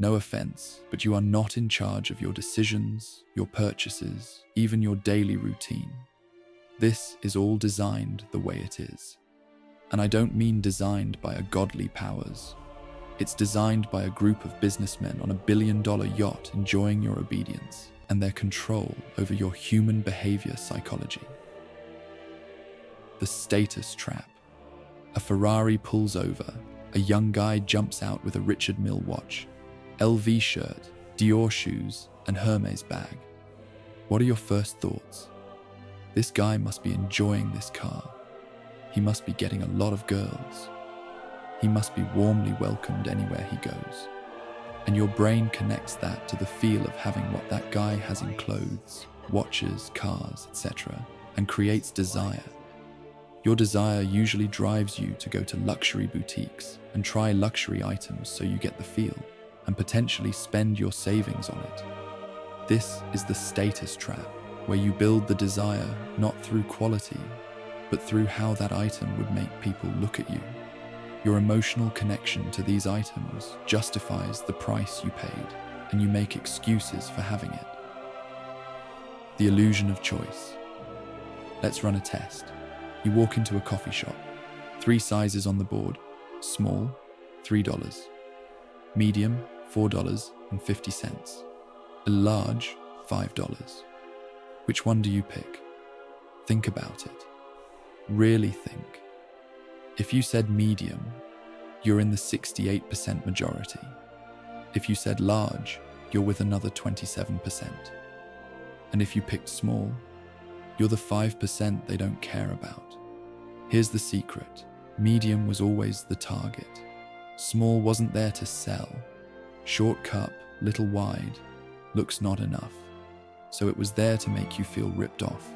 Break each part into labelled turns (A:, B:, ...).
A: No offense, but you are not in charge of your decisions, your purchases, even your daily routine. This is all designed the way it is. And I don't mean designed by a godly powers. It's designed by a group of businessmen on a billion-dollar yacht enjoying your obedience and their control over your human behavior psychology. The status trap. A Ferrari pulls over, a young guy jumps out with a Richard Mille watch, LV shirt, Dior shoes, and Hermes bag. What are your first thoughts? This guy must be enjoying this car. He must be getting a lot of girls. He must be warmly welcomed anywhere he goes. And your brain connects that to the feel of having what that guy has in clothes, watches, cars, etc., and creates desire. Your desire usually drives you to go to luxury boutiques and try luxury items so you get the feel, and potentially spend your savings on it. This is the status trap, where you build the desire not through quality, but through how that item would make people look at you. Your emotional connection to these items justifies the price you paid, and you make excuses for having it. The illusion of choice. Let's run a test. You walk into a coffee shop. 3 sizes on the board. Small, $3. Medium, $4.50. A large, $5. Which one do you pick? Think about it. Really think. If you said medium, you're in the 68% majority. If you said large, you're with another 27%. And if you picked small, you're the 5% they don't care about. Here's the secret. Medium was always the target. Small wasn't there to sell. Short cup, little wide, looks not enough. So it was there to make you feel ripped off.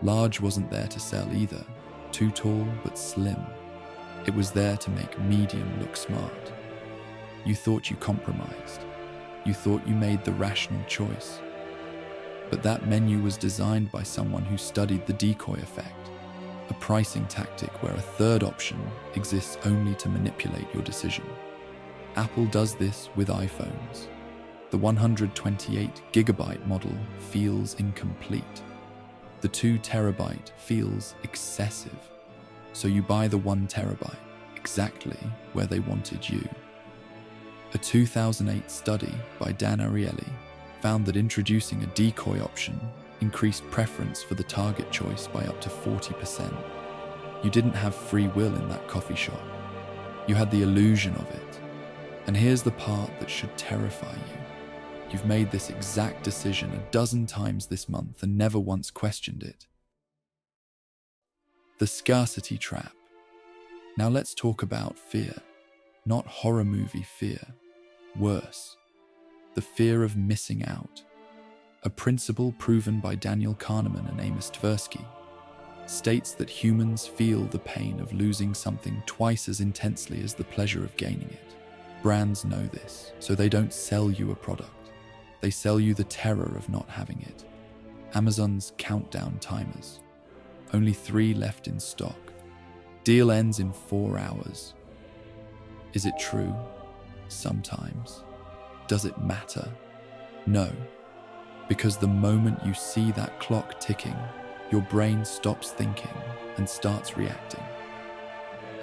A: Large wasn't there to sell either. Too tall but slim. It was there to make medium look smart. You thought you compromised. You thought you made the rational choice. But that menu was designed by someone who studied the decoy effect, a pricing tactic where a third option exists only to manipulate your decision. Apple does this with iPhones. The 128 gigabyte model feels incomplete. The 2 terabyte feels excessive. So you buy the 1 terabyte, exactly where they wanted you. A 2008 study by Dan Ariely found that introducing a decoy option increased preference for the target choice by up to 40%. You didn't have free will in that coffee shop. You had the illusion of it. And here's the part that should terrify you. You've made this exact decision 12 times this month and never once questioned it. The scarcity trap. Now let's talk about fear. Not horror movie fear. Worse. The fear of missing out. A principle proven by Daniel Kahneman and Amos Tversky states that humans feel the pain of losing something twice as intensely as the pleasure of gaining it. Brands know this, so they don't sell you a product. They sell you the terror of not having it. Amazon's countdown timers. Only 3 left in stock. Deal ends in 4 hours. Is it true? Sometimes. Does it matter? No. Because the moment you see that clock ticking, your brain stops thinking and starts reacting.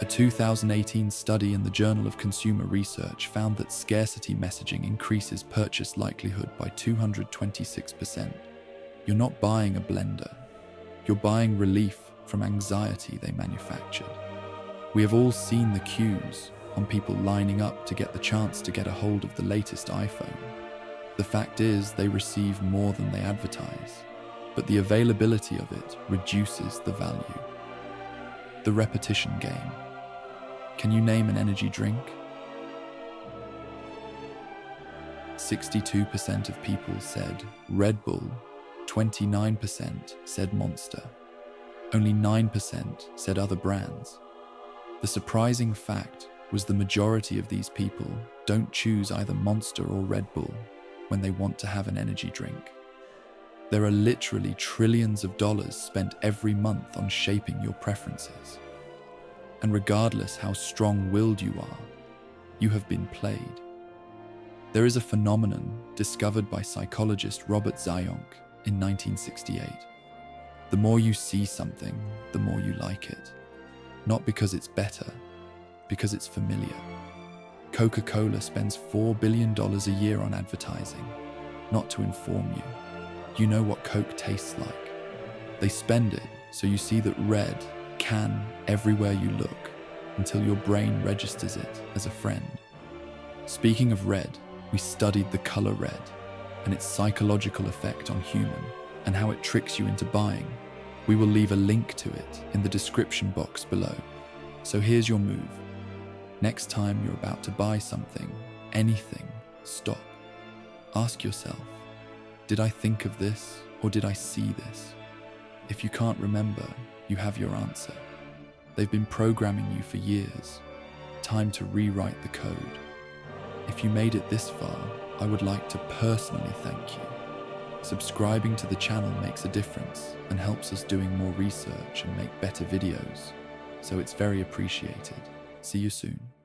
A: A 2018 study in the Journal of Consumer Research found that scarcity messaging increases purchase likelihood by 226%. You're not buying a blender. You're buying relief from anxiety they manufactured. We have all seen the queues on people lining up to get the chance to get a hold of the latest iPhone. The fact is, they receive more than they advertise, but the availability of it reduces the value. The repetition game. Can you name an energy drink? 62% of people said Red Bull, 29% said Monster. Only 9% said other brands. The surprising fact was the majority of these people don't choose either Monster or Red Bull when they want to have an energy drink. There are literally trillions of dollars spent every month on shaping your preferences. And regardless how strong-willed you are, you have been played. There is a phenomenon discovered by psychologist Robert Zionk in 1968. The more you see something, the more you like it. Not because it's better, because it's familiar. Coca-Cola spends $4 billion a year on advertising, not to inform you. You know what Coke tastes like. They spend it so you see that red can everywhere you look until your brain registers it as a friend. Speaking of red, we studied the color red and its psychological effect on human and how it tricks you into buying. We will leave a link to it in the description box below. So here's your move. Next time you're about to buy something, anything, stop. Ask yourself, did I think of this or did I see this? If you can't remember, you have your answer. They've been programming you for years. Time to rewrite the code. If you made it this far, I would like to personally thank you. Subscribing to the channel makes a difference and helps us doing more research and make better videos, so it's very appreciated. See you soon.